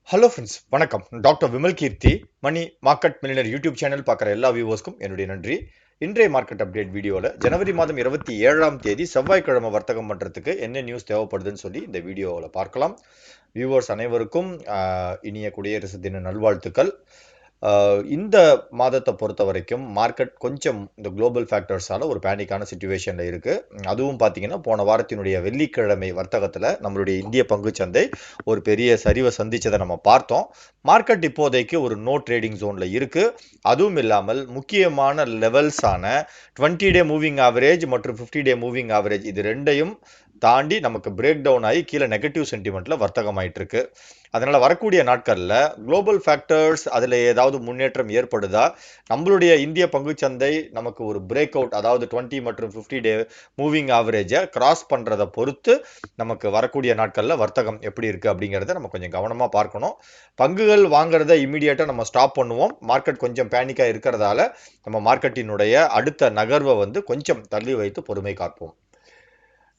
Hello friends, வணக்கம். Doctor Vimal Keerthi. Money market millionaire YouTube channel பார்க்குற எல்லா வியூவர்ஸ்க்கும் என்னுடைய நன்றி. இன்றைய மார்க்கெட் அப்டேட் வீடியோவில் ஜனவரி மாதம் 27ஆம் தேதி செவ்வாய்க்கிழமை வர்த்தகம் பண்ணுறதுக்கு என்ன நியூஸ் தேவைப்படுதுன்னு சொல்லி இந்த வீடியோவில் பார்க்கலாம். வியூவர்ஸ் அனைவருக்கும் இனிய குடியரசு தின நல்வாழ்த்துக்கள். இந்த மாதத்தை பொறுத்த வரைக்கும் மார்க்கெட் கொஞ்சம் இந்த குளோபல் ஃபேக்டர்ஸால ஒரு பேனிக்கான சிச்சுவேஷன்ல இருக்கு. அதுவும் பார்த்தீங்கன்னா போன வாரத்தினுடைய வெள்ளிக்கிழமை வர்த்தகத்தில் நம்மளுடைய இந்திய பங்குச்சந்தை ஒரு பெரிய சரிவை சந்திச்சதை நம்ம பார்த்தோம். மார்க்கெட் இப்போதைக்கு ஒரு நோ ட்ரேடிங் ஜோன்ல இருக்கு. அதுவும் இல்லாமல் முக்கியமான லெவல்ஸான 20 டே மூவிங் ஆவரேஜ் மற்றும் 50 டே மூவிங் ஆவரேஜ் இது ரெண்டையும் தாண்டி நமக்கு பிரேக் டவுன் ஆகி கீழே நெகட்டிவ் சென்டிமெண்ட்ல வர்த்தகம் ஆயிட்டு இருக்கு. அதனால வரக்கூடிய நாட்கள்ல குளோபல் ஃபேக்டர்ஸ் அதுல ஏதாவது முன்னேற்றம் ஏற்படுதா, நம்மளுடைய இந்திய பங்குச்சந்தை நமக்கு ஒரு பிரேக் அவுட், அதாவது 20 மற்றும் 50 டே மூவிங் ஆவரேஜை கிராஸ் பண்றதை பொறுத்து நமக்கு வரக்கூடிய நாட்கள்ல வர்த்தகம் எப்படி இருக்கு அப்படிங்கறத நம்ம கொஞ்சம் கவனமா பார்க்கணும். பங்குகள் வாங்குறத இமீடியட்டா நம்ம ஸ்டாப் பண்ணுவோம். மார்க்கெட் கொஞ்சம் பேனிக்கா இருக்கிறதால நம்ம மார்க்கெட்டினுடைய அடுத்த நகர்வை கொஞ்சம் தள்ளி வைத்து பொறுமை காப்போம்.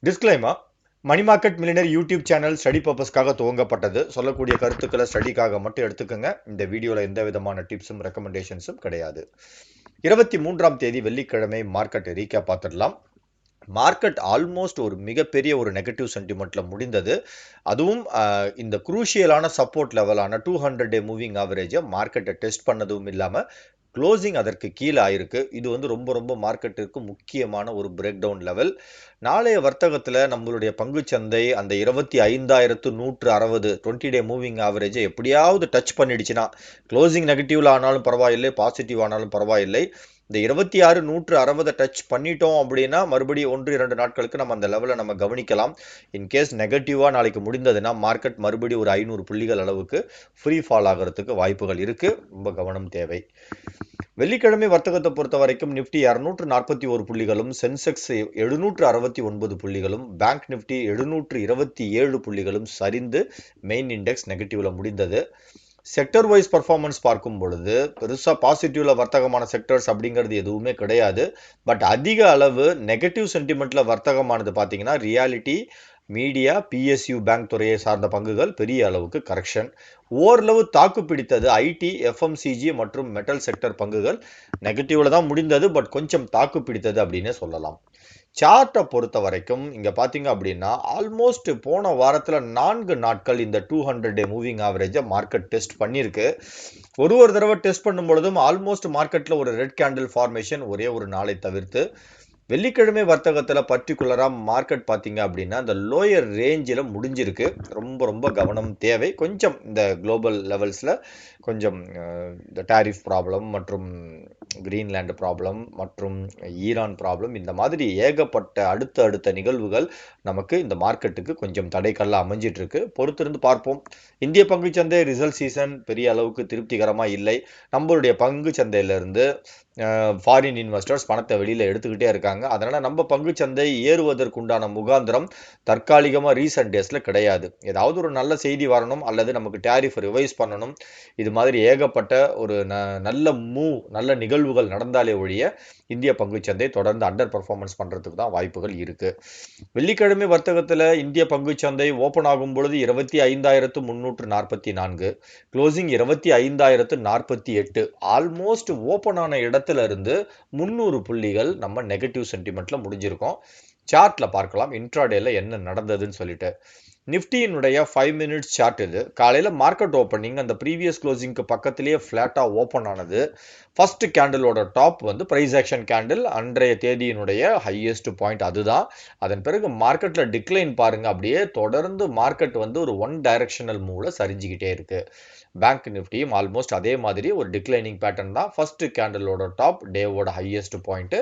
Disclaimer: money market millionaire YouTube channel study பர்பஸ்க்காக துவங்கப்பட்டது. சொல்லக்கூடிய கருத்துக்களை ஸ்டடிக்காக மட்டும் எடுத்துக்கோங்க. இந்த வீடியோல எந்த விதமான டிப்ஸும் ரெக்கமெண்டேஷன்ஸும் கிடையாது. 23ஆம் தேதி வெள்ளிக்கிழமை மார்க்கெட் ரீகேப் பார்த்துடலாம். மார்க்கெட் ஆல்மோஸ்ட் ஒரு மிகப்பெரிய ஒரு நெகட்டிவ் சென்டிமெண்ட்ல முடிந்தது. அதுவும் இந்த குரூஷியலான சப்போர்ட் லெவலான 200 டே மூவிங் ஆவரேஜை மார்க்கெட்டை டெஸ்ட் பண்ணதும் இல்லாம க்ளோசிங் அதற்கு கீழே ஆயிருக்கு. இது ரொம்ப ரொம்ப மார்க்கெட்டிற்கு முக்கியமான ஒரு பிரேக் டவுன் லெவல். நாளைய வர்த்தகத்துல நம்மளுடைய பங்குச்சந்தை அந்த 25,160 20 டே மூவிங் ஆவரேஜை எப்படியாவது டச் பண்ணிடுச்சுன்னா, க்ளோசிங் நெகட்டிவ்ல ஆனாலும் பரவாயில்லை, பாசிட்டிவ் ஆனாலும் பரவாயில்லை, இந்த 26,160 டச் பண்ணிட்டோம் அப்படின்னா மறுபடியும் 1-2 நாட்களுக்கு நம்ம அந்த லெவலை நம்ம கவனிக்கலாம். இன்கேஸ் நெகட்டிவா நாளைக்கு முடிந்ததுன்னா மார்க்கெட் மறுபடியும் ஒரு 500 புள்ளிகள் அளவுக்கு ஃப்ரீ ஃபால் ஆகிறதுக்கு வாய்ப்புகள் இருக்கு. ரொம்ப கவனம் தேவை. வெள்ளிக்கிழமை வர்த்தகத்தை பொறுத்த வரைக்கும் நிப்டி 241 புள்ளிகளும், சென்செக்ஸ் 769 புள்ளிகளும், பேங்க் நிப்டி 727 புள்ளிகளும் சரிந்து மெயின் இண்டெக்ஸ் நெகட்டிவ்ல முடிந்தது. செக்டர் வைஸ் பர்ஃபார்மன்ஸ் பார்க்கும் பொழுது பெருசா பாசிட்டிவ்ல வர்த்தகமான செக்டர்ஸ் அப்படிங்கிறது எதுவுமே கிடையாது. பட் அதிக அளவு நெகட்டிவ் சென்டிமெண்ட்ல வர்த்தகமானது பார்த்தீங்கன்னா ரியாலிட்டி, மீடியா, பிஎஸ்யூ பேங்க் துறையை சார்ந்த பங்குகள் பெரிய அளவுக்கு கரெக்ஷன். ஓரளவு தாக்கு பிடித்தது ஐடி, எஃப்எம்சிஜி மற்றும் மெட்டல் செக்டர் பங்குகள் நெகட்டிவ்ல தான் முடிந்தது. பட் கொஞ்சம் தாக்கு பிடித்தது அப்படின்னு சொல்லலாம். சார்ட்டை பொறுத்த வரைக்கும் இங்க பாத்தீங்க அப்படின்னா ஆல்மோஸ்ட் போன வாரத்துல 4 நாட்கள் இந்த 200 டே மூவிங் ஆவரேஜை மார்க்கெட் டெஸ்ட் பண்ணிருக்கு. ஒரு தடவை டெஸ்ட் பண்ணும் பொழுதும் ஆல்மோஸ்ட் மார்க்கெட்ல ஒரு ரெட் கேண்டில் ஃபார்மேஷன் ஒரே ஒரு நாளை தவிர்த்து. வெள்ளிக்கிழமை வர்த்தகத்துல பர்டிகுலரா மார்க்கெட் பாத்தீங்க அப்படின்னா இந்த லோயர் ரேஞ்சில் முடிஞ்சிருக்கு. ரொம்ப ரொம்ப கவனம் தேவை. கொஞ்சம் இந்த குளோபல் லெவல்ஸ்ல கொஞ்சம் இந்த டாரிஃப் ப்ராப்ளம் மற்றும் கிரீன்லாந்து ப்ராப்ளம் மற்றும் ஈரான் ப்ராப்ளம், இந்த மாதிரி ஏகப்பட்ட அடுத்த நிகழ்வுகள் நமக்கு இந்த மார்க்கெட்டுக்கு கொஞ்சம் தடைக்கல்ல அமைஞ்சிட்டு இருக்கு. பொறுத்திருந்து பார்ப்போம். இந்திய பங்கு சந்தை ரிசல்ட் சீசன் பெரிய அளவுக்கு திருப்திகரமா இல்லை. நம்மளுடைய பங்கு சந்தையிலிருந்து ஃபாரின் இன்வெஸ்டர்ஸ் பணத்தை வெளியில எடுத்துக்கிட்டே இருக்காங்க. அதனால நம்ம பங்கு சந்தை ஏறுவதற்குண்டான முகாந்திரம் தற்காலிகமா ரீசன்ட் டேஸ்ல கிடையாது. ஏதாவது ஒரு நல்ல செய்தி வரணும் அல்லது நமக்கு டேரிஃப் ரிவைஸ் பண்ணணும், இது மாதிரி ஏகப்பட்ட ஒரு நல்ல நல்ல நிகழ்வுகள் நடந்தாலே ஒழிய இந்திய பங்குச்சந்தை தொடர்ந்து அண்டர் பர்ஃபார்மன்ஸ் பண்றதுக்கு தான் வாய்ப்புகள் இருக்கு. வெள்ளிக்கிழமை வர்த்தகத்துல இந்திய பங்குச்சந்தை ஓபன் ஆகும் பொழுது 25,344, க்ளோசிங் 25,048. ஆல்மோஸ்ட் ஓபன் ஆன இடத்துல இருந்து 300 புள்ளிகள் நம்ம நெகட்டிவ் சென்டிமெண்ட்ல முடிஞ்சிருக்கோம். சார்ட்ல பார்க்கலாம் இன்ட்ராடேல என்ன நடந்ததுன்னு சொல்லிட்டு. நிஃப்டியினுடைய 5 மினிட்ஸ் சார்ட் இது. காலையில மார்க்கெட் ஓப்பனிங் அந்த ப்ரீவியஸ் க்ளோசிங்க்கு பக்கத்திலேயே ஃபிளாட்டா ஓப்பன் ஆனது. ஃபர்ஸ்ட் கேண்டிலோட டாப் பிரைஸ் ஆக்ஷன் கேண்டில், அன்றைய தேதியினுடைய ஹையஸ்ட் பாயிண்ட் அதுதான். அதன் பிறகு மார்க்கெட்ல டிக்ளைன் பாருங்க, அப்படியே தொடர்ந்து மார்க்கெட் ஒரு ஒன் டைரக்ஷனல் மூவ்ல சரிஞ்சுக்கிட்டே இருக்கு. பேங்க் நிஃப்டியும் ஆல்மோஸ்ட் அதே மாதிரி ஒரு டிக்ளைனிங் பேட்டர்ன் தான். ஃபர்ஸ்ட் கேண்டிலோட டாப், டேவோட ஹையஸ்ட் பாயிண்ட்,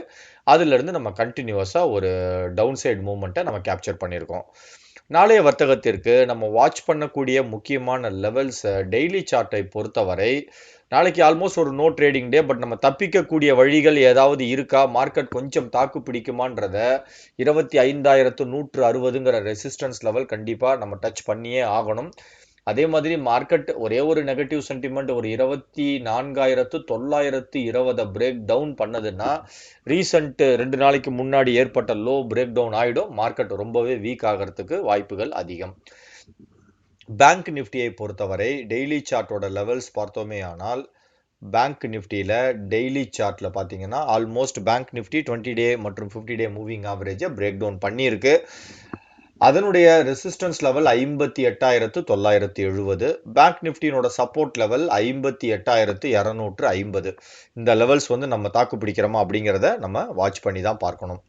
அதுல இருந்து நம்ம கண்டினியூஸா ஒரு டவுன் சைடு மூவ்மெண்ட்டை நம்ம கேப்சர் பண்ணியிருக்கோம். நாளைய வர்த்தகத்திற்கு நம்ம வாட்ச் பண்ணக்கூடிய முக்கியமான லெவல்ஸ் டெய்லி சார்ட்டை பொறுத்தவரை நாளைக்கு ஆல்மோஸ்ட் ஒரு நோ ட்ரேடிங் டே. பட் நம்ம தப்பிக்கக்கூடிய வழிகள் ஏதாவது இருக்கா, மார்க்கெட் கொஞ்சம் தாக்கு பிடிக்குமான்றத 25,160ங்கிற ரெசிஸ்டன்ஸ் லெவல் கண்டிப்பா நம்ம டச் பண்ணியே ஆகணும். அதே மாதிரி மார்க்கெட் ஒரே ஒரு நெகட்டிவ் சென்டிமெண்ட் ஒரு 24,920 பிரேக் டவுன் பண்ணதுன்னா ரீசன்ட் 2 நாளைக்கு முன்னாடி ஏற்பட்ட லோ பிரேக் டவுன் ஆயிடும். மார்க்கெட் ரொம்பவே வீக் ஆகிறதுக்கு வாய்ப்புகள் அதிகம். பேங்க் நிஃப்டியை பொறுத்தவரை டெய்லி சார்ட்டோட லெவல்ஸ் பார்த்தோமே ஆனால் பேங்க் நிஃப்டியில் டெய்லி சார்ட்டில் பார்த்தீங்கன்னா ஆல்மோஸ்ட் பேங்க் நிஃப்டி 20-day மற்றும் 50-day மூவிங் ஆவரேஜை பிரேக் டவுன் பண்ணியிருக்கு. அதனுடைய ரெசிஸ்டன்ஸ் லெவல் 58,970. பேங்க் நிஃப்டியோட சப்போர்ட் லெவல் 58,250. இந்த லெவல்ஸ் வந்து நம்ம தாக்கு பிடிக்கிறோமா அப்படிங்கிறத நம்ம வாட்ச் பண்ணி தான் பார்க்கணும்.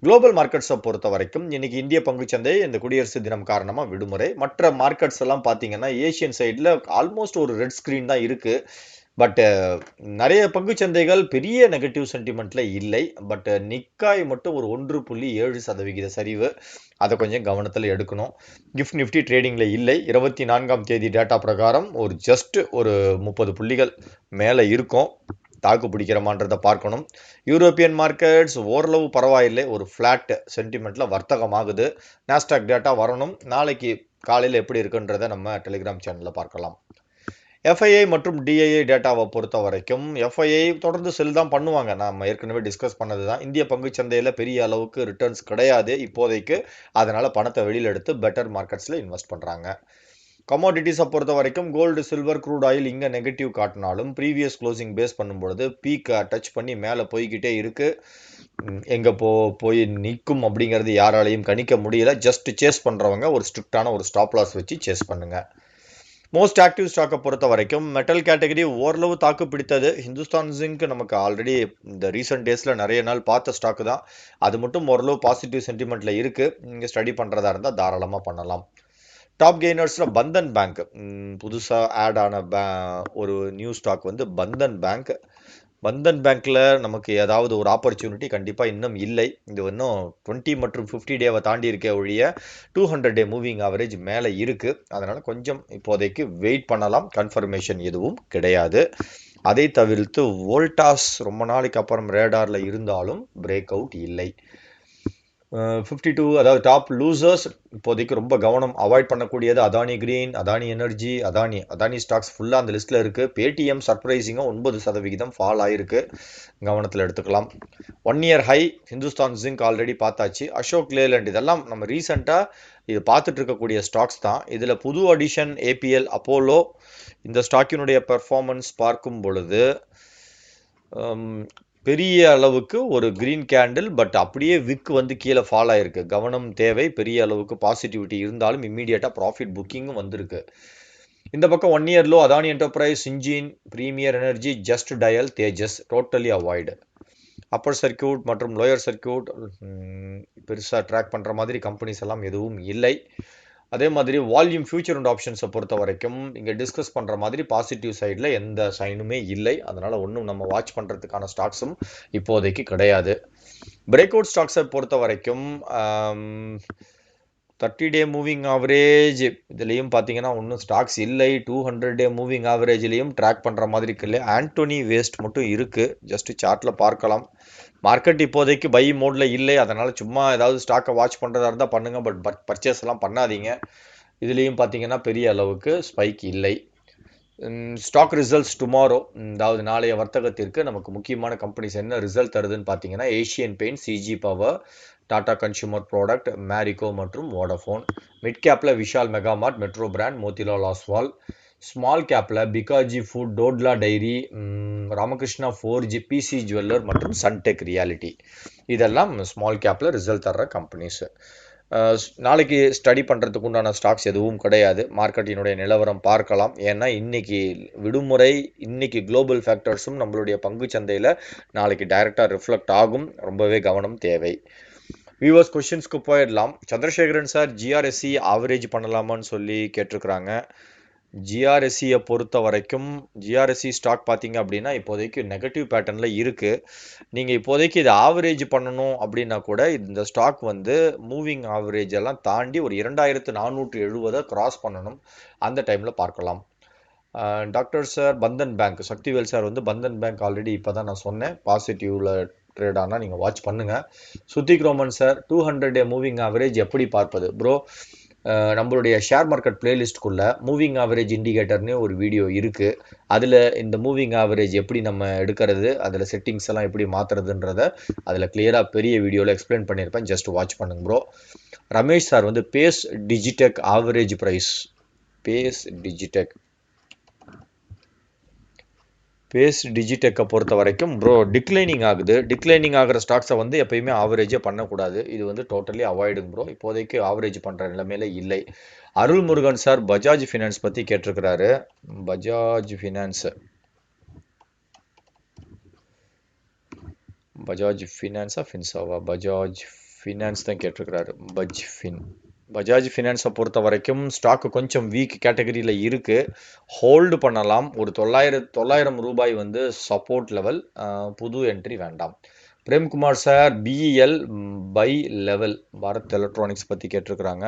குளோபல் மார்க்கெட்ஸை பொறுத்த வரைக்கும் இன்னைக்கு இந்திய பங்குச்சந்தை இந்த குடியரசு தினம் காரணமாக விடுமுறை. மற்ற மார்க்கெட்ஸ் எல்லாம் பார்த்தீங்கன்னா ஏஷியன் சைடில் ஆல்மோஸ்ட் ஒரு ரெட் ஸ்க்ரீன் தான் இருக்கு. பட் நிறைய பங்குச்சந்தைகள் பெரிய நெகட்டிவ் சென்டிமெண்ட்ல இல்லை. பட் நிக்காய் மட்டும் ஒரு 1.7% சரிவு, அதை கொஞ்சம் கவனத்தில் எடுக்கணும். கிஃப்ட் நிஃப்டி ட்ரேடிங்ல இல்லை. 24ஆம் தேதி டேட்டா பிரகாரம் ஒரு ஜஸ்ட் ஒரு 30 புள்ளிகள் மேலே இருக்கும். தாக்கு பிடிக்கிறமான்றதை பார்க்கணும். யூரோப்பியன் மார்க்கெட்ஸ் ஓரளவு பரவாயில்லை, ஒரு ஃப்ளாட் சென்டிமெண்ட்ல வர்த்தகம் ஆகுது. நாஸ்டாக் டேட்டா வரணும். நாளைக்கு காலையில் எப்படி இருக்குன்றதை நம்ம டெலிகிராம் சேனலில் பார்க்கலாம். எஃப்ஐஐ மற்றும் டிஐஐ டேட்டாவை பொறுத்த வரைக்கும் எஃப்ஐஐ தொடர்ந்து செல் தான் பண்ணுவாங்க. நம்ம ஏற்கனவே டிஸ்கஸ் பண்ணது தான். இந்திய பங்குச்சந்தையில் பெரிய அளவுக்கு ரிட்டர்ன்ஸ் கிடையாது இப்போதைக்கு. அதனால பணத்தை வெளியில் எடுத்து பெட்டர் மார்க்கெட்ஸில் இன்வெஸ்ட் பண்ணுறாங்க. கமாடிட்டிஸை பொறுத்த வரைக்கும் கோல்டு, சில்வர், க்ரூட் ஆயில் இங்கே நெகட்டிவ் காட்டினாலும் ப்ரீவியஸ் க்ளோசிங் பேஸ் பண்ணும்பொழுது பீக்கை டச் பண்ணி மேலே போய்கிட்டே இருக்கு. எங்கே போய் நிற்கும் அப்படிங்கிறது யாராலையும் கணிக்க முடியல. ஜஸ்ட் சேஸ் பண்ணுறவங்க ஒரு ஸ்ட்ரிக்டான ஒரு ஸ்டாப் லாஸ் வச்சு சேஸ் பண்ணுங்க. மோஸ்ட் ஆக்டிவ் ஸ்டாக்கை பொறுத்த வரைக்கும் மெட்டல் கேட்டகரி ஓரளவு தாக்கு பிடித்தது. ஹிந்துஸ்தான் ஜிங்க் நமக்கு ஆல்ரெடி இந்த ரீசெண்ட் டேஸில் நிறைய நாள் பார்த்த ஸ்டாக்கு தான். அது மட்டும் ஓரளவு பாசிட்டிவ் சென்டிமெண்ட்டில் இருக்குது. நீங்கள் ஸ்டடி பண்ணுறதா இருந்தால் தாராளமாக பண்ணலாம். டாப் கெய்னர்ஸில் பந்தன் பேங்க் புதுசாக ஆட் ஆன ஒரு நியூ ஸ்டாக் வந்து பந்தன் பேங்க். பந்தன் பேங்க்கில் நமக்கு ஏதாவது ஒரு ஆப்பர்ச்சுனிட்டி கண்டிப்பாக இன்னும் இல்லை. இது இன்னும் 20 மற்றும் 50 டேவை தாண்டி இருக்க ஒழிய 200 டே மூவிங் ஆவரேஜ் மேலே இருக்குது. அதனால் கொஞ்சம் இப்போதைக்கு வெயிட் பண்ணலாம். கன்ஃபர்மேஷன் எதுவும் கிடையாது. அதை தவிர்த்து வோல்டாஸ் ரொம்ப நாளைக்கு அப்புறம் ரேடாரில் இருந்தாலும் பிரேக் அவுட் இல்லை. 52 அதாவது டாப் லூசர்ஸ் இப்போதைக்கு ரொம்ப கவனம் அவாய்ட் பண்ணக்கூடியது Adani green, Adani energy, Adani stocks ஃபுல்லாக அந்த லிஸ்ட்டில் இருக்குது. பேடிஎம் சர்ப்ரைசிங்காக 9% ஃபால் ஆயிருக்கு, கவனத்தில் எடுத்துக்கலாம். 1 year high Hindustan zinc already பார்த்தாச்சு. அசோக் லேலண்ட் இதெல்லாம் நம்ம ரீசெண்டாக இது பார்த்துட்டு இருக்கக்கூடிய ஸ்டாக்ஸ் தான். இதில் புது அடிஷன் ஏபிஎல் அப்போலோ. இந்த ஸ்டாக்கினுடைய பெர்ஃபார்மன்ஸ் பார்க்கும் பொழுது பெரிய அளவுக்கு ஒரு கிரீன் கேண்டில், பட் அப்படியே விக் வந்து கீழே ஃபால் ஆயிருக்கு. கவனம் தேவை. பெரிய அளவுக்கு பாசிட்டிவிட்டி இருந்தாலும் இம்மீடியட்டாக ப்ராஃபிட் புக்கிங்கும் வந்திருக்கு. இந்த பக்கம் 1 year லோ அதானி என்டர்பிரைஸ், சிஞ்சின், premier energy, just dial, Tejas totally avoid. Upper circuit மற்றும் லோயர் சர்க்கியூட் பெருசாக ட்ராக் பண்ணுற மாதிரி கம்பெனிஸ் எல்லாம் எதுவும் இல்லை. அதே மாதிரி வால்யூம் ஃபியூச்சர் அண்ட் ஆப்ஷன்ஸை பொறுத்த வரைக்கும் இங்கே டிஸ்கஸ் பண்ணுற மாதிரி பாசிட்டிவ் சைடில் எந்த சைனுமே இல்லை. அதனால் ஒன்றும் நம்ம வாட்ச் பண்ணுறதுக்கான ஸ்டாக்ஸும் இப்போதைக்கு கிடையாது. பிரேக் அவுட் ஸ்டாக்ஸை பொறுத்த வரைக்கும் 30 டே மூவிங் ஆவரேஜ் இதுலேயும் பார்த்தீங்கன்னா ஒன்றும் ஸ்டாக்ஸ் இல்லை. 200 டே மூவிங் ஆவரேஜ்லேயும் ட்ராக் பண்ணுற மாதிரி இல்லை. ஆண்டோனி வேஸ்ட் மட்டும் இருக்குது. ஜஸ்ட் சார்ட்டில் பார்க்கலாம். மார்க்கெட் இப்போதைக்கு பை மோடில் இல்லை. அதனால் சும்மா ஏதாவது ஸ்டாக்கை வாட்ச் பண்ணுறதா இருந்தால் பண்ணுங்கள். பட் பர்ச்சேஸ் எல்லாம் பண்ணாதீங்க. இதுலேயும் பார்த்தீங்கன்னா பெரிய அளவுக்கு ஸ்பைக் இல்லை. ஸ்டாக் ரிசல்ட்ஸ் டுமாரோ, அதாவது நாளைய வர்த்தகத்திற்கு நமக்கு முக்கியமான கம்பெனிஸ் என்ன ரிசல்ட் தருதுன்னு பார்த்தீங்கன்னா Asian paint, CG power, Tata consumer product, Marico மற்றும் வோடஃபோன். மிட் கேப்பில் Vishal mega mart, metro brand, Motilal Oswal. Small கேப்பில் Bikaji food, Dodla dairy, Ramakrishna 4G, PC jeweller மற்றும் சன்டெக் ரியாலிட்டி. இதெல்லாம் ஸ்மால் கேப்பில் ரிசல்ட் தர்ற கம்பெனிஸு. நாளைக்கு ஸ்டடி பண்ணுறதுக்கு உண்டான ஸ்டாக்ஸ் எதுவும் கிடையாது. மார்க்கெட்டினுடைய நிலவரம் பார்க்கலாம். ஏன்னா இன்னைக்கு விடுமுறை, இன்னைக்கு குளோபல் ஃபேக்டர்ஸும் நம்மளுடைய பங்கு சந்தையில் நாளைக்கு டைரெக்டாக ரிஃப்ளெக்ட் ஆகும். ரொம்பவே கவனம் தேவை. வியூவர்ஸ் கொஷின்ஸ்க்கு போயிடலாம். சந்திரசேகரன் சார் ஜிஆர்எஸ்சி ஆவரேஜ் பண்ணலாமான்னு சொல்லி கேட்டிருக்கிறாங்க. ஜிஆர்எஸ்சியை பொறுத்த வரைக்கும் ஜிஆர்எஸ்சி ஸ்டாக் பார்த்தீங்க அப்படின்னா இப்போதைக்கு நெகட்டிவ் பேட்டர்னில் இருக்குது. நீங்கள் இப்போதைக்கு இதை ஆவரேஜ் பண்ணணும் அப்படின்னா கூட இந்த ஸ்டாக் வந்து மூவிங் ஆவரேஜ் எல்லாம் தாண்டி ஒரு 2470 கிராஸ் பண்ணணும். அந்த டைமில் பார்க்கலாம். Doctor sir Bandhan bank, Sakthivel sir வந்து பந்தன் பேங்க் ஆல்ரெடி இப்போ தான் நான் சொன்னேன் பாசிட்டிவ்ல ட்ரேட் ஆனால் நீங்கள் வாட்ச் பண்ணுங்கள். சுத்திக் ரோமன் sir 200 day moving average bro பார்ப்பது ப்ரோ? நம்மளுடைய ஷேர் மார்க்கெட் பிளேலிஸ்ட்குள்ளே மூவிங் ஆவரேஜ் இண்டிகேட்டர்னு ஒரு வீடியோ இருக்குது. அதில் இந்த மூவிங் ஆவரேஜ் எப்படி நம்ம எடுக்கிறது, அதில் செட்டிங்ஸ் எல்லாம் எப்படி மாற்றுறதுன்றத அதில் கிளியராக பெரிய வீடியோவில் எக்ஸ்பிளைன் பண்ணியிருப்பேன். ஜஸ்ட் வாட்ச் பண்ணுங்க ப்ரோ. ரமேஷ் சார் வந்து Pace Digitek average price Pace Digitek. Pace டிஜிடெக்கை பொறுத்த வரைக்கும் ப்ரோ டிக்ளைனிங் ஆகுது. டிக்ளைனிங் ஆகிற ஸ்டாக்ஸை வந்து எப்பயுமே ஆவரேஜே பண்ணக்கூடாது. இது வந்து டோட்டலி அவாய்டுங்க ப்ரோ. இப்போதைக்கு ஆவரேஜ் பண்ணுற நிலைமையில இல்லை. அருள்முருகன் சார் பஜாஜ் ஃபினான்ஸ் பற்றி கேட்டிருக்கிறாரு. பஜாஜ் ஃபினான்ஸ் ஃபின்சாவா? பஜாஜ் ஃபினான்ஸ் தான் கேட்டிருக்கிறாரு. பஜாஜ் ஃபினான்ஸை பொறுத்த வரைக்கும் ஸ்டாக்கு கொஞ்சம் வீக் கேட்டகரியில் இருக்குது. ஹோல்டு பண்ணலாம். ஒரு 900 ரூபாய் வந்து சப்போர்ட் லெவல். புது என்ட்ரி வேண்டாம். Premkumar sir BEL buy level Bharat electronics பற்றி கேட்டிருக்கிறாங்க.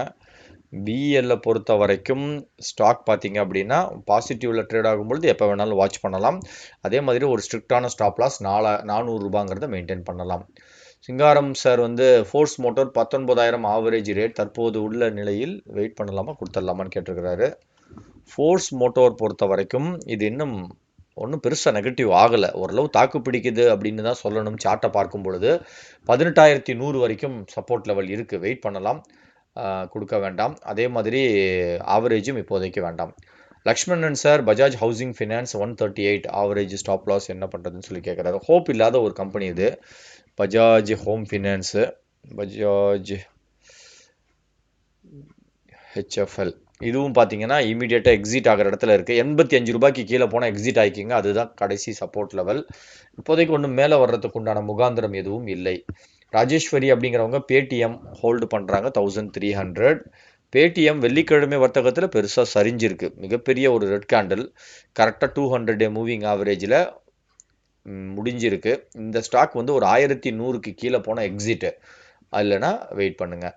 பிஇஎல்லை பொறுத்த வரைக்கும் ஸ்டாக் பார்த்தீங்க அப்படின்னா பாசிட்டிவில் ட்ரேட் ஆகும்பொழுது எப்போ வேணாலும் வாட்ச் பண்ணலாம். அதே மாதிரி ஒரு ஸ்ட்ரிக்டான ஸ்டாப் லாஸ் 400 ரூபாங்கிறத மெயின்டைன் பண்ணலாம். சிங்காரம் சார் வந்து ஃபோர்ஸ் மோட்டார் 19,000 ஆவரேஜ் ரேட் தற்போது உள்ள நிலையில் வெயிட் பண்ணலாமா கொடுத்துடலாமான்னு கேட்டிருக்கிறாரு. ஃபோர்ஸ் மோட்டார் பொறுத்த வரைக்கும் இது இன்னும் ஒன்றும் பெருசாக நெகட்டிவ் ஆகலை. ஓரளவு தாக்கு பிடிக்குது அப்படின்னு தான் சொல்லணும். சார்ட்டை பார்க்கும் பொழுது 18,100 வரைக்கும் சப்போர்ட் லெவல் இருக்குது. வெயிட் பண்ணலாம், கொடுக்க வேண்டாம். அதே மாதிரி ஆவரேஜும் இப்போதைக்கு வேண்டாம். Lakshmanan sir Bajaj housing finance 138 average stop loss என்ன பண்ணுறதுன்னு சொல்லி கேட்குறாரு. ஹோப் இல்லாத ஒரு கம்பெனி இது Bajaj home finance. Bajaj HFL இதுவும் பார்த்தீங்கன்னா இமீடியட்டாக எக்ஸிட் ஆகிற இடத்துல இருக்குது. 85 ரூபாய்க்கு கீழே போனால் எக்ஸிட் ஆகிக்கிங்க. அதுதான் கடைசி சப்போர்ட் லெவல். இப்போதைக்கு ஒன்றும் மேலே வர்றதுக்கு உண்டான முகாந்திரம் எதுவும் இல்லை. ராஜேஸ்வரி அப்படிங்கிறவங்க பேடிஎம் ஹோல்டு பண்ணுறாங்க 1300. பேடிஎம் வெள்ளிக்கிழமை வர்த்தகத்தில் பெருசாக சரிஞ்சிருக்கு. மிகப்பெரிய ஒரு ரெட் கேண்டில் கரெக்டாக 200 டே மூவிங் ஆவரேஜில் முடிஞ்சிருக்கு. இந்த ஸ்டாக் வந்து ஒரு 1100க்கு கீழே போன எக்ஸிட்டு, இல்லைன்னா வெயிட் பண்ணுங்கள்.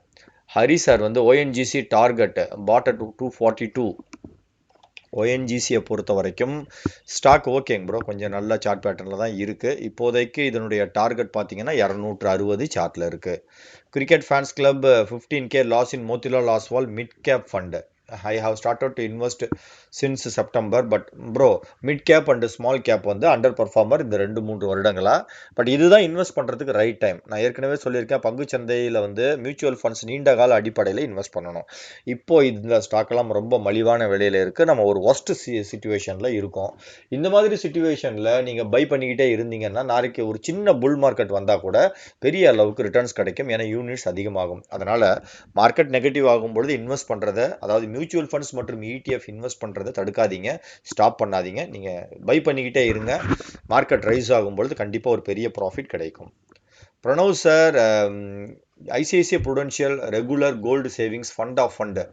ஹரி சார் வந்து ஓஎன்ஜிசி டார்கெட் பாட் அட் 242. ஓஎன்ஜிசியை பொறுத்த வரைக்கும் ஸ்டாக் ஓகேங்க ப்ரோ, கொஞ்சம் நல்ல சார்ட் பேட்டர்னில் தான் இருக்குது. இப்போதைக்கு இதனுடைய டார்கெட் பார்த்தீங்கன்னா 260 சார்ட்டில் இருக்குது. Cricket fans club 15K loss in Motilal Oswal mid cap fund. I have started to invest since September, but bro mid cap and small cap வந்து அண்டர் பர்ஃபார்மர் இந்த 2-3 வருடங்களா. பட் இதுதான் இன்வெஸ்ட் பண்ணுறதுக்கு ரைட் டைம். நான் ஏற்கனவே சொல்லியிருக்கேன், பங்கு சந்தையில் வந்து மியூச்சுவல் ஃபண்ட்ஸ் நீண்ட கால அடிப்படையில் இன்வெஸ்ட் பண்ணணும். இப்போ இந்த ஸ்டாக்கெல்லாம் ரொம்ப மலிவான விலையில் இருக்குது. நம்ம ஒரு ஒஸ்ட் சிச்சுவேஷனில் இருக்கோம். இந்த மாதிரி சிச்சுவேஷனில் நீங்கள் பை பண்ணிக்கிட்டே இருந்தீங்கன்னா நாளைக்கு ஒரு சின்ன புல் மார்க்கெட் வந்தால் கூட பெரிய அளவுக்கு ரிட்டர்ன்ஸ் கிடைக்கும். ஏன்னா யூனிட்ஸ் அதிகமாகும். அதனால் மார்க்கெட் நெகட்டிவ் ஆகும்பொழுது இன்வெஸ்ட் பண்ணுறதை, அதாவது மியூச்சுவல் ஃபண்ட்ஸ் மற்றும் ETF இன்வெஸ்ட் பண்ணுறதை தடுக்காதீங்க, ஸ்டாப் பண்ணாதீங்க. நீங்கள் பை பண்ணிக்கிட்டே இருங்க. மார்க்கெட் ரைஸ் ஆகும்பொழுது கண்டிப்பாக ஒரு பெரிய ப்ராஃபிட் கிடைக்கும். Pranav sir ICICI prudential regular gold savings fund of fund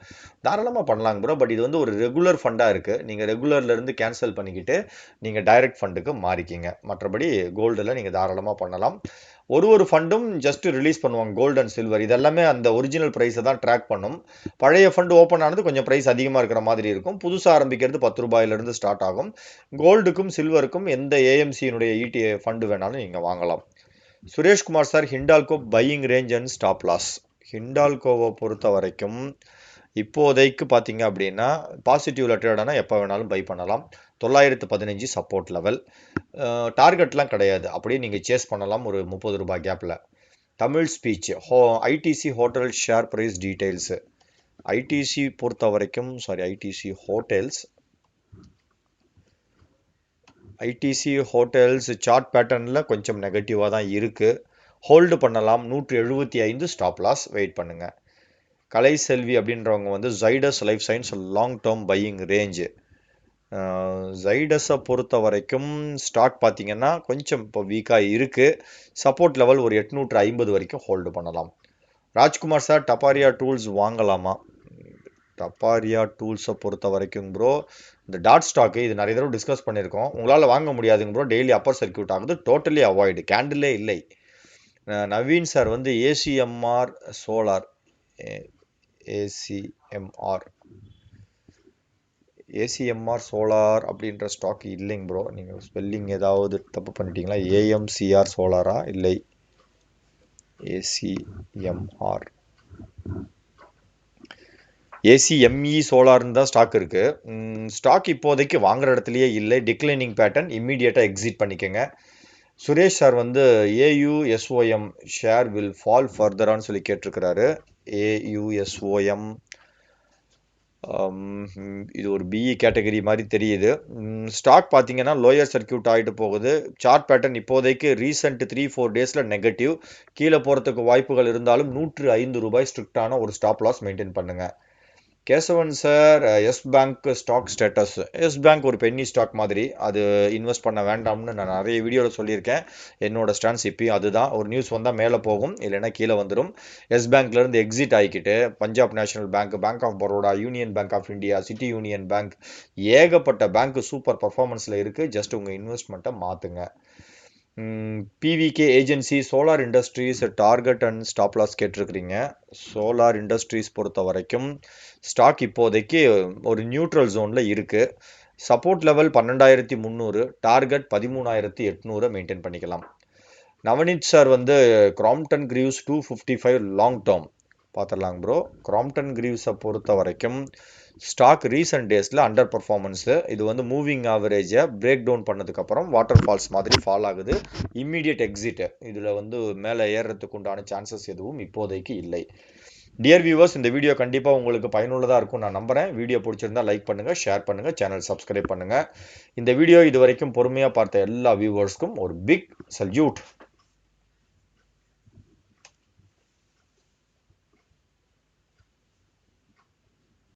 தாராளமாக பண்ணலாங்க ப்ரோ. பட் இது வந்து ஒரு ரெகுலர் ஃபண்டாக இருக்குது. நீங்கள் ரெகுலர்லேருந்து கேன்சல் பண்ணிக்கிட்டு நீங்கள் டைரக்ட் ஃபண்டுக்கு மாறிக்கிங்க. மற்றபடி கோல்டில் நீங்கள் தாராளமாக பண்ணலாம். ஒரு ஃபண்டும் ஜஸ்ட் ரிலீஸ் பண்ணுவாங்க, கோல்டு அண்ட் சில்வர். இதெல்லாமே அந்த ஒரிஜினல் ப்ரைஸை தான் ட்ராக் பண்ணும். பழைய ஃபண்டு ஓப்பன் ஆனது கொஞ்சம் ப்ரைஸ் அதிகமாக இருக்கிற மாதிரி இருக்கும். புதுசாக ஆரம்பிக்கிறது 10 ரூபாயிலிருந்து ஸ்டார்ட் ஆகும். கோல்டுக்கும் சில்வருக்கும் எந்த ஏஎம்சியினுடைய ETF ஃபண்டு வேணாலும் நீங்கள் வாங்கலாம். Sureshkumar sir Hindalco buying range and stop loss. ஹிண்டால்கோவை பொறுத்த வரைக்கும் இப்போதைக்கு பார்த்தீங்க அப்படின்னா பாசிட்டிவ்ல ட்ரேடானா எப்போ வேணாலும் பை பண்ணலாம். 915 சப்போர்ட் லெவல். டார்கெட்லாம் கிடையாது, அப்படியே நீங்கள் சேஸ் பண்ணலாம் ஒரு 30 ரூபாய் கேப்பில். Tamil speech ITC hotel share price details. ITC பொறுத்த வரைக்கும் ஐடிசி ஹோட்டல்ஸ் சார்ட் பேட்டர்னில் கொஞ்சம் நெகட்டிவாக தான் இருக்குது. ஹோல்டு பண்ணலாம். 175 ஸ்டாப் லாஸ், வெயிட் பண்ணுங்கள். கலை செல்வி அப்படின்றவங்க வந்து Zydus life science long term buying range. ஜைடஸை பொறுத்த வரைக்கும் ஸ்டாக் பார்த்தீங்கன்னா கொஞ்சம் இப்போ வீக்காக இருக்குது. சப்போர்ட் லெவல் ஒரு 850 வரைக்கும் ஹோல்டு பண்ணலாம். ராஜ்குமார் சார் டபாரியா டூல்ஸ் வாங்கலாமா? டபாரியா டூல்ஸை பொறுத்த வரைக்கும் ப்ரோ இந்த டாட் ஸ்டாக்கு இது நிறைய தடவை டிஸ்கஸ் பண்ணியிருக்கோம். உங்களால் வாங்க முடியாதுங்க ப்ரோ. டெய்லி அப்பர் சர்க்கியூட் ஆகுது. Totally avoid. கேண்டிலே இல்லை. நவீன் சார் வந்து ஏசிஎம்ஆர் சோலார் அப்படின்ற ஸ்டாக் இல்லைங்க ப்ரோ. நீங்கள் ஸ்பெல்லிங் ஏதாவது தப்பு பண்ணிட்டீங்களா? AMCR சோலாரா? இல்லை, ACME சோலார்னு தான் ஸ்டாக் இருக்குது. ஸ்டாக் இப்போதைக்கு வாங்குற இடத்துலையே இல்லை. டிக்ளைனிங் பேட்டர்ன், இம்மீடியட்டாக எக்ஸிட் பண்ணிக்கோங்க. சுரேஷ் சார் வந்து AUSOM ஷேர் வில் ஃபால் ஃபர்தரான்னு சொல்லி கேட்டிருக்கிறாரு. AUSOM இது ஒரு பிஇ கேட்டகரி மாதிரி தெரியுது. ஸ்டாக் பார்த்தீங்கன்னா லோயர் சர்க்யூட் ஆகிட்டு போகுது. சார்ட் பேட்டர்ன் இப்போதைக்கு ரீசெண்ட் 3-4 டேஸில் நெகட்டிவ். கீழே போகிறதுக்கு வாய்ப்புகள் இருந்தாலும் ₹105 ஸ்ட்ரிக்டான ஒரு ஸ்டாப் லாஸ் மெயின்டைன் பண்ணுங்க. Kesavan sir, yes bank stock status. Yes bank ஒரு பென்னி ஸ்டாக் மாதிரி, அது இன்வெஸ்ட் பண்ண வேண்டாம்னு நான் நிறைய வீடியோவில் சொல்லியிருக்கேன். என்னோட ஸ்டான்ஸ் இப்பயும் அதுதான். ஒரு நியூஸ் வந்தால் மேலே போகும், இல்லைன்னா கீழே வந்துடும். எஸ் பேங்க்லேருந்து எக்ஸிட் ஆகிக்கிட்டு Punjab national bank, bank of Baroda, union bank of India, city union bank, ஏகப்பட்ட பேங்க் சூப்பர் பர்ஃபார்மன்ஸில் இருக்குது. ஜஸ்ட் உங்கள் இன்வெஸ்ட்மெண்ட்டை மாற்றுங்க. PVK agency, solar industries target and stop loss கேட்டிருக்கிறீங்க. சோலார் இண்டஸ்ட்ரீஸ் பொறுத்த வரைக்கும் ஸ்டாக் இப்போதைக்கு ஒரு நியூட்ரல் ஜோனில் இருக்குது. சப்போர்ட் லெவல் 12,300, டார்கெட் 13,800 மெயின்டைன் பண்ணிக்கலாம். நவனீத் சார் வந்து கிராம்ப்டன் கிரீவ்ஸ் 255 லாங் டேர்ம் பார்த்துடலாங்க ப்ரோ. கிராம்ப்டன் கிரீவ்ஸை பொறுத்த வரைக்கும் ஸ்டாக் ரீசன்ட் டேஸில் அண்டர் பர்ஃபார்மன்ஸு. இது வந்து மூவிங் ஆவரேஜை பிரேக் டவுன் பண்ணதுக்கப்புறம் வாட்டர் ஃபால்ஸ் மாதிரி ஃபால் ஆகுது. Immediate exit. இதில் வந்து மேலே ஏறுறதுக்கு உண்டான சான்சஸ் எதுவும் இப்போதைக்கு இல்லை. டியர் வியூவர்ஸ், இந்த வீடியோ கண்டிப்பாக உங்களுக்கு பயனுள்ளதாக இருக்கும் நான் நம்புகிறேன். வீடியோ பிடிச்சிருந்தா லைக் பண்ணுங்கள், ஷேர் பண்ணுங்கள், சேனல் சப்ஸ்கிரைப் பண்ணுங்கள். இந்த வீடியோ இது வரைக்கும் பொறுமையாக பார்த்த எல்லா வியூவர்ஸ்க்கும் ஒரு பிக் சல்யூட்.